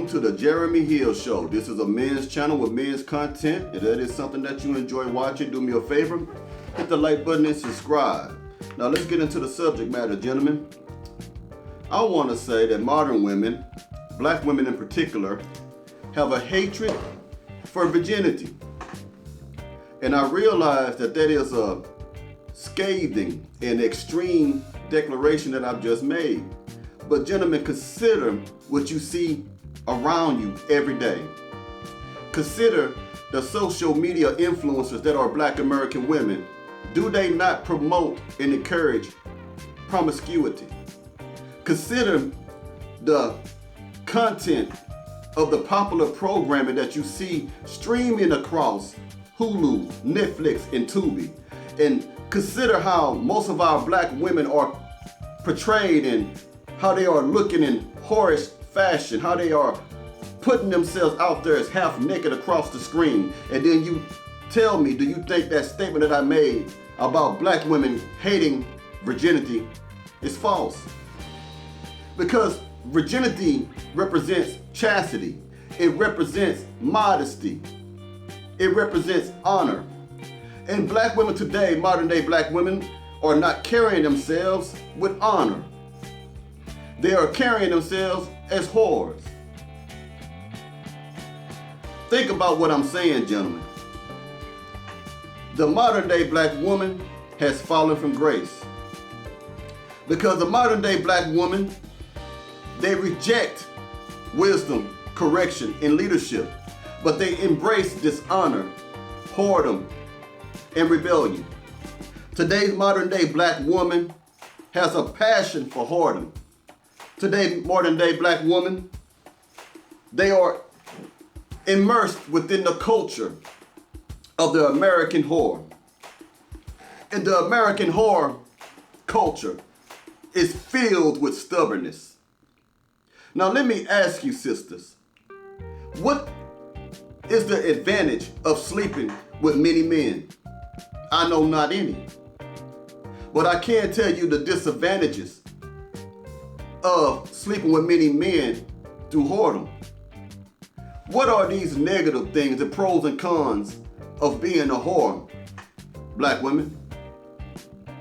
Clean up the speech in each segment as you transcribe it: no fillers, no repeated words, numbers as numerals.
to the Jeremy Hill Show. This is a men's channel with men's content. If that is something that you enjoy watching, do me a favor, hit the like button and subscribe. Now let's get into the subject matter, gentlemen. I want to say that modern women, black women in particular, have a hatred for virginity. And I realize that that is a scathing and extreme declaration that I've just made. But gentlemen, consider what you see around you every day. Consider the social media influencers that are black American women. Do they not promote and encourage promiscuity? Consider the content of the popular programming that you see streaming across Hulu, Netflix, and Tubi. And consider how most of our black women are portrayed and how they are looking in whorish fashion, how they are putting themselves out there as half naked across the screen. And then you tell me, do you think that statement that I made about black women hating virginity is false? Because virginity represents chastity. It represents modesty. It represents honor. And black women today, modern day black women, are not carrying themselves with honor. They are carrying themselves as whores. Think about what I'm saying, gentlemen. The modern day black woman has fallen from grace. Because the modern day black woman, they reject wisdom, correction, and leadership, but they embrace dishonor, whoredom, and rebellion. Today's modern day black woman has a passion for whoredom. Today's modern day black woman, they are immersed within the culture of the American whore. And the American whore culture is filled with stubbornness. Now let me ask you, sisters, what is the advantage of sleeping with many men? I know not any. But I can tell you the disadvantages of sleeping with many men through whoredom. What are these negative things, the pros and cons of being a whore, black women?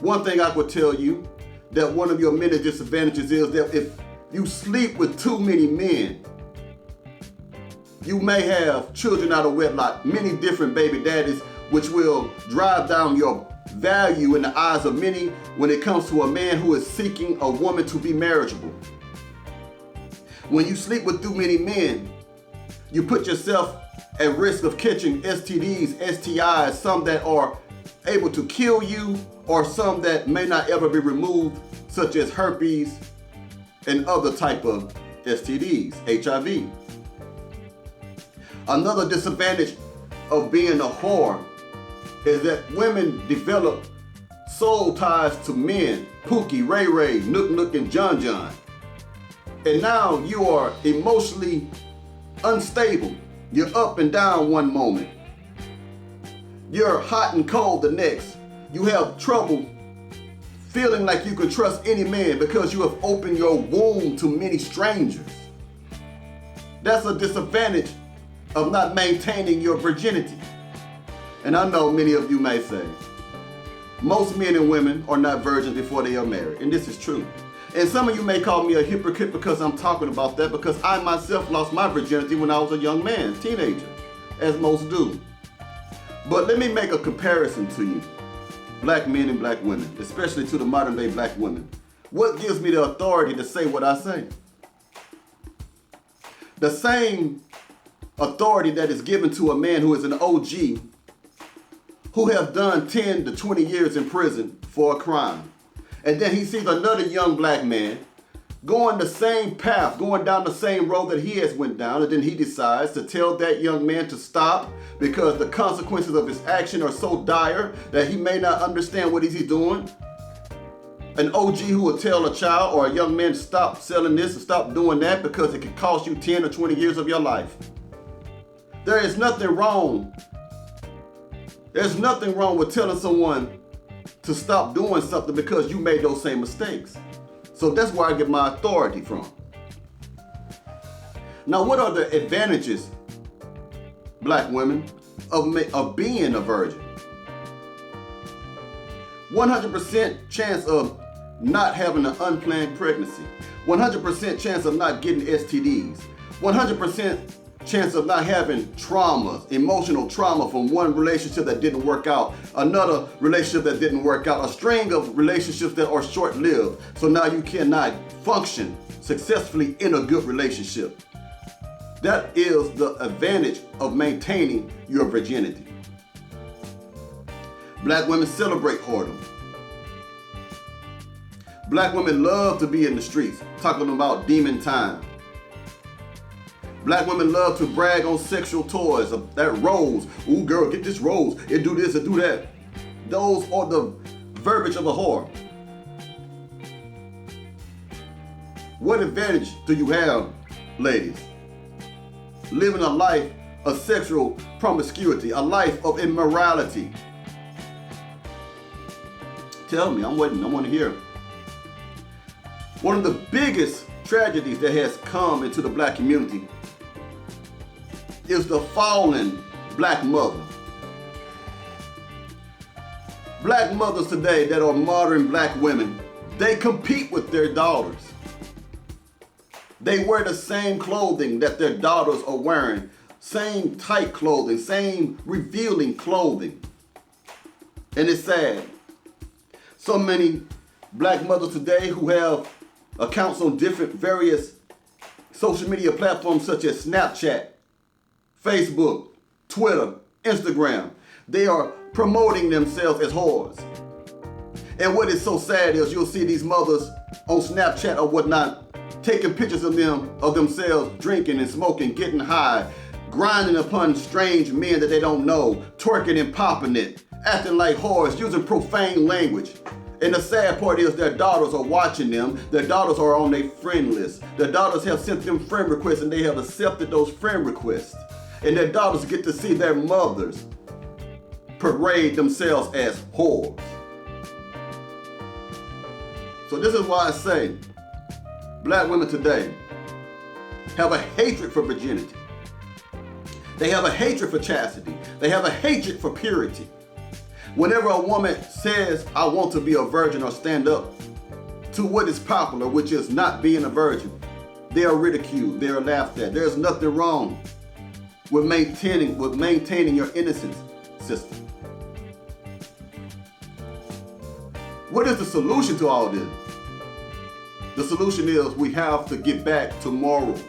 One thing I could tell you, that one of your many disadvantages is that if you sleep with too many men, you may have children out of wedlock, many different baby daddies, which will drive down your value in the eyes of many when it comes to a man who is seeking a woman to be marriageable. When you sleep with too many men, you put yourself at risk of catching STDs, STIs, some that are able to kill you or some that may not ever be removed, such as herpes and other type of STDs, HIV. Another disadvantage of being a whore is that women develop soul ties to men, Pookie, Ray Ray, Nook Nook, and John John. And now you are emotionally unstable. You're up and down one moment. You're hot and cold the next. You have trouble feeling like you can trust any man because you have opened your womb to many strangers. That's a disadvantage of not maintaining your virginity. And I know many of you may say, most men and women are not virgins before they are married. And this is true. And some of you may call me a hypocrite because I'm talking about that, because I myself lost my virginity when I was a young man, teenager, as most do. But let me make a comparison to you, black men and black women, especially to the modern day black women. What gives me the authority to say what I say? The same authority that is given to a man who is an OG, who have done 10 to 20 years in prison for a crime. And then he sees another young black man going the same path, going down the same road that he has went down, and then he decides to tell that young man to stop because the consequences of his action are so dire that he may not understand what he's doing. An OG who will tell a child or a young man to stop selling this and stop doing that because it can cost you 10 or 20 years of your life. There is nothing wrong. There's nothing wrong with telling someone to stop doing something because you made those same mistakes. So that's where I get my authority from. Now, what are the advantages, black women, of being a virgin? 100% chance of not having an unplanned pregnancy. 100% chance of not getting STDs. 100% chance of not having traumas, emotional trauma from one relationship that didn't work out, another relationship that didn't work out, a string of relationships that are short-lived. So now you cannot function successfully in a good relationship. That is the advantage of maintaining your virginity. Black women celebrate whoredom. Black women love to be in the streets, talking about demon time. Black women love to brag on sexual toys, that rose. Ooh, girl, get this rose. It do this, it do that. Those are the verbiage of a whore. What advantage do you have, ladies? Living a life of sexual promiscuity, a life of immorality. Tell me, I'm waiting, I want to hear. One of the biggest tragedies that has come into the black community is the fallen black mother. Black mothers today that are modern black women, they compete with their daughters. They wear the same clothing that their daughters are wearing, same tight clothing, same revealing clothing. And it's sad. So many black mothers today who have accounts on different various social media platforms such as Snapchat, Facebook, Twitter, Instagram, they are promoting themselves as whores. And what is so sad is you'll see these mothers on Snapchat or whatnot taking pictures of themselves drinking and smoking, getting high, grinding upon strange men that they don't know, twerking and popping it, acting like whores, using profane language. And the sad part is their daughters are watching them. Their daughters are on their friend list. Their daughters have sent them friend requests and they have accepted those friend requests. And their daughters get to see their mothers parade themselves as whores. So this is why I say black women today have a hatred for virginity. They have a hatred for chastity. They have a hatred for purity. Whenever a woman says, I want to be a virgin or stand up to what is popular, which is not being a virgin, they are ridiculed, they are laughed at. There's nothing wrong with maintaining your innocence, sister. What is the solution to all this? The solution is we have to get back to morals.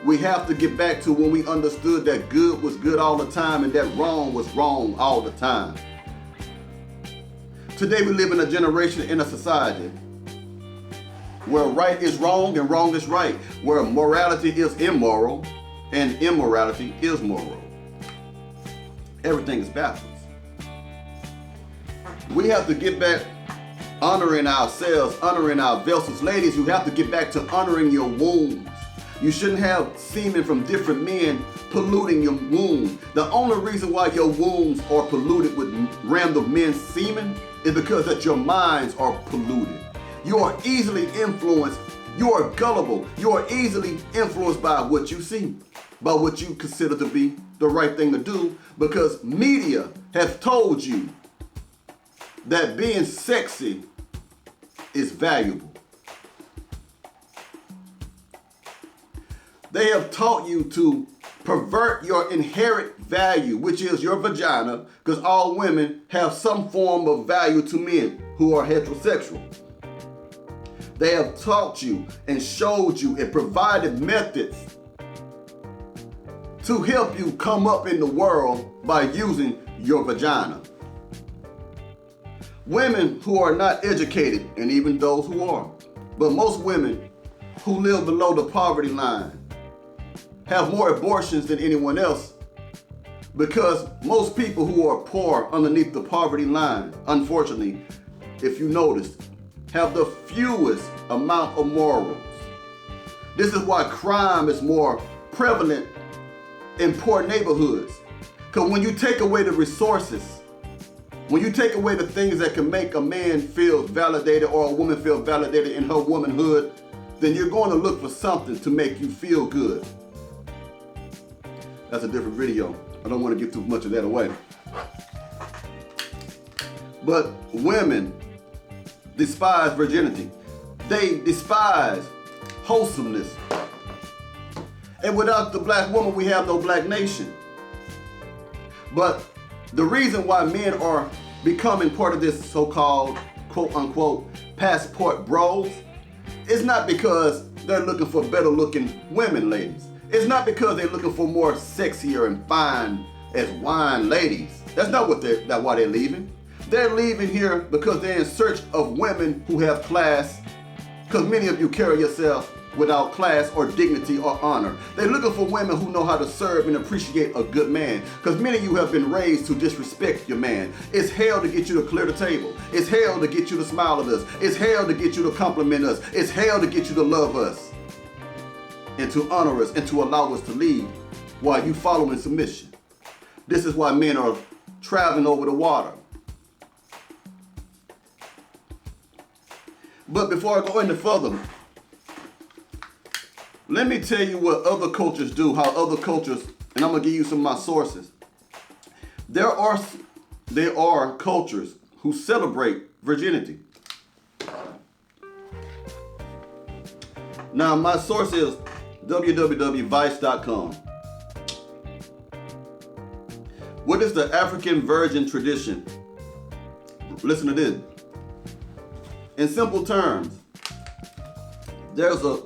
We have to get back to when we understood that good was good all the time and that wrong was wrong all the time. Today we live in a generation, in a society where right is wrong and wrong is right, where morality is immoral and immorality is moral. Everything is backwards. We have to get back honoring ourselves, honoring our vessels. Ladies, you have to get back to honoring your wombs. You shouldn't have semen from different men polluting your womb. The only reason why your wombs are polluted with random men's semen is because that your minds are polluted. You are easily influenced. You are gullible. You are easily influenced by what you see, by what you consider to be the right thing to do, because media has told you that being sexy is valuable. They have taught you to pervert your inherent value, which is your vagina, because all women have some form of value to men who are heterosexual. They have taught you and showed you and provided methods to help you come up in the world by using your vagina. Women who are not educated, and even those who are, but most women who live below the poverty line have more abortions than anyone else, because most people who are poor underneath the poverty line, unfortunately, if you noticed, have the fewest amount of morals. This is why crime is more prevalent in poor neighborhoods. Because when you take away the resources, when you take away the things that can make a man feel validated or a woman feel validated in her womanhood, then you're going to look for something to make you feel good. That's a different video. I don't want to give too much of that away. But women despise virginity. They despise wholesomeness. And without the black woman, we have no black nation. But the reason why men are becoming part of this so-called quote-unquote passport bros is not because they're looking for better looking women, ladies. It's not because they're looking for more sexier and fine as wine ladies. That's not why they're leaving. They're leaving here because they're in search of women who have class, because many of you carry yourself without class or dignity or honor. They're looking for women who know how to serve and appreciate a good man, because many of you have been raised to disrespect your man. It's hell to get you to clear the table. It's hell to get you to smile at us. It's hell to get you to compliment us. It's hell to get you to love us and to honor us and to allow us to lead while you follow in submission. This is why men are traveling over the water. But before I go any further, let me tell you what other cultures do, how other cultures, and I'm going to give you some of my sources. There are cultures who celebrate virginity. Now, my source is www.vice.com. What is the African virgin tradition? Listen to this. In simple terms, there's a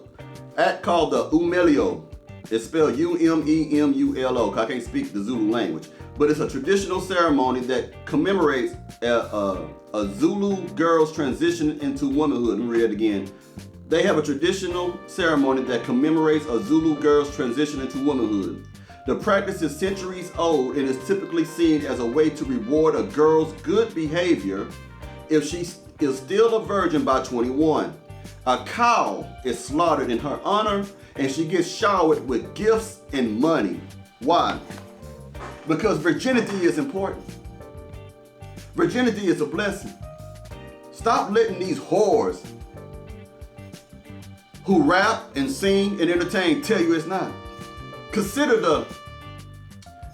act called the Umelio. It's spelled Umemulo. I can't speak the Zulu language, but it's a traditional ceremony that commemorates a Zulu girl's transition into womanhood. Let me read it again. They have a traditional ceremony that commemorates a Zulu girl's transition into womanhood. The practice is centuries old and is typically seen as a way to reward a girl's good behavior if she is still a virgin by 21. A cow is slaughtered in her honor and she gets showered with gifts and money. Why? Because virginity is important. Virginity is a blessing. Stop letting these whores who rap and sing and entertain tell you it's not. Consider the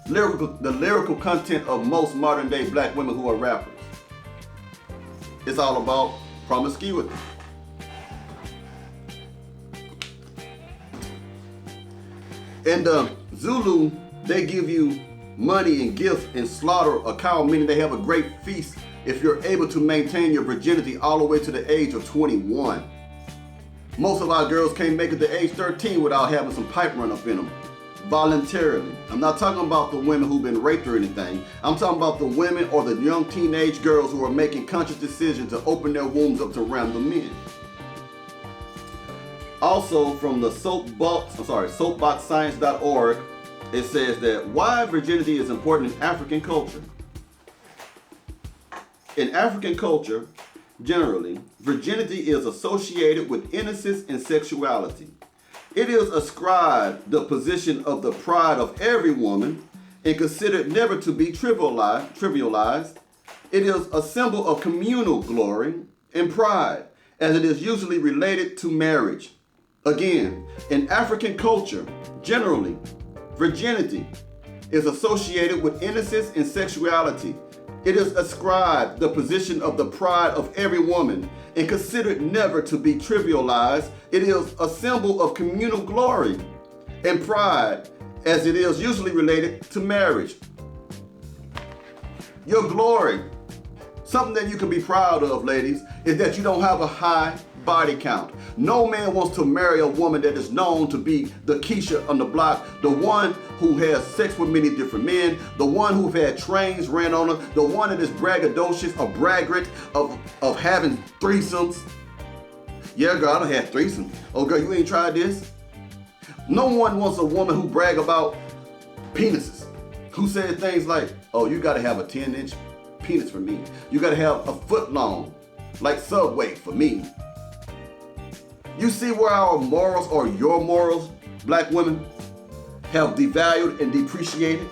lyrical content of most modern day black women who are rappers. It's all about promiscuity. In the Zulu, they give you money and gifts and slaughter a cow, meaning they have a great feast if you're able to maintain your virginity all the way to the age of 21. Most of our girls can't make it to age 13 without having some pipe run up in them, voluntarily. I'm not talking about the women who've been raped or anything. I'm talking about the women or the young teenage girls who are making conscious decisions to open their wombs up to random men. Also, from the soapboxscience.org, it says that why virginity is important in African culture. In African culture, generally, virginity is associated with innocence and sexuality. It is ascribed the position of the pride of every woman and considered never to be trivialized. It is a symbol of communal glory and pride, as it is usually related to marriage. Again, in African culture, generally, virginity is associated with innocence and sexuality. It is ascribed the position of the pride of every woman and considered never to be trivialized. It is a symbol of communal glory and pride, as it is usually related to marriage. Your glory, something that you can be proud of, ladies, is that you don't have a high body count. No man wants to marry a woman that is known to be the Keisha on the block, the one who has sex with many different men, the one who've had trains ran on her, the one that is braggadocious, a braggart of having threesomes. Yeah, girl, I done had threesomes. Oh, girl, you ain't tried this? No one wants a woman who brag about penises, who said things like, oh, you gotta have a 10-inch penis for me. You gotta have a foot long, like Subway for me. You see where our morals, or your morals, black women, have devalued and depreciated?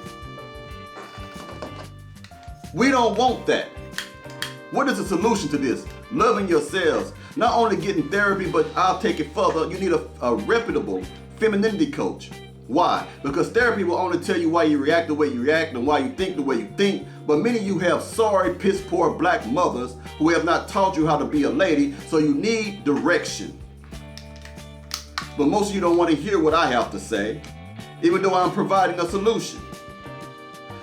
We don't want that. What is the solution to this? Loving yourselves. Not only getting therapy, but I'll take it further. You need a reputable femininity coach. Why? Because therapy will only tell you why you react the way you react and why you think the way you think. But many of you have sorry, piss poor black mothers who have not taught you how to be a lady, so you need direction. But most of you don't want to hear what I have to say, even though I'm providing a solution.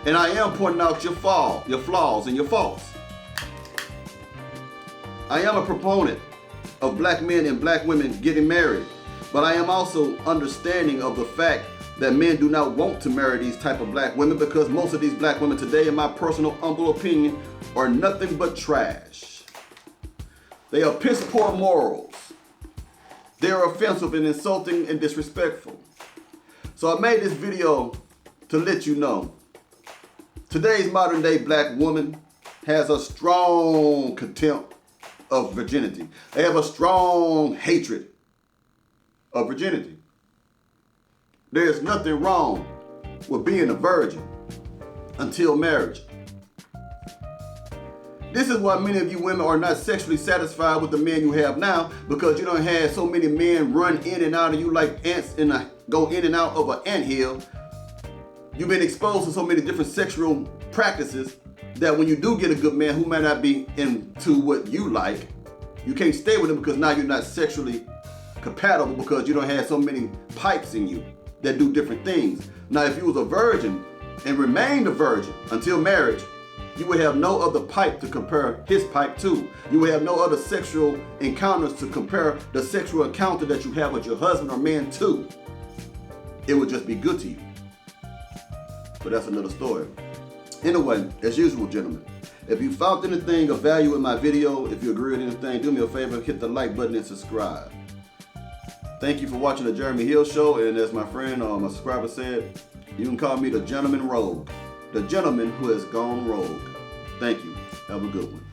And I am pointing out your flaws and your faults. I am a proponent of black men and black women getting married, but I am also understanding of the fact that men do not want to marry these type of black women because most of these black women today, in my personal humble opinion, are nothing but trash. They are piss poor morals. They are offensive and insulting and disrespectful. So I made this video to let you know today's modern day black woman has a strong contempt of virginity. They have a strong hatred of virginity. There's nothing wrong with being a virgin until marriage. This is why many of you women are not sexually satisfied with the men you have now, because you don't have so many men run in and out of you like ants go in and out of an anthill. You've been exposed to so many different sexual practices that when you do get a good man who might not be into what you like, you can't stay with him because now you're not sexually compatible because you don't have so many pipes in you that do different things. Now, if you was a virgin and remained a virgin until marriage, you would have no other pipe to compare his pipe to. You would have no other sexual encounters to compare the sexual encounter that you have with your husband or man to. It would just be good to you. But that's another story. Anyway, as usual, gentlemen, if you found anything of value in my video, if you agree with anything, do me a favor, hit the like button and subscribe. Thank you for watching the Jeremy Hill Show, and as my friend, my subscriber said, you can call me the Gentleman Rogue. The gentleman who has gone rogue. Thank you. Have a good one.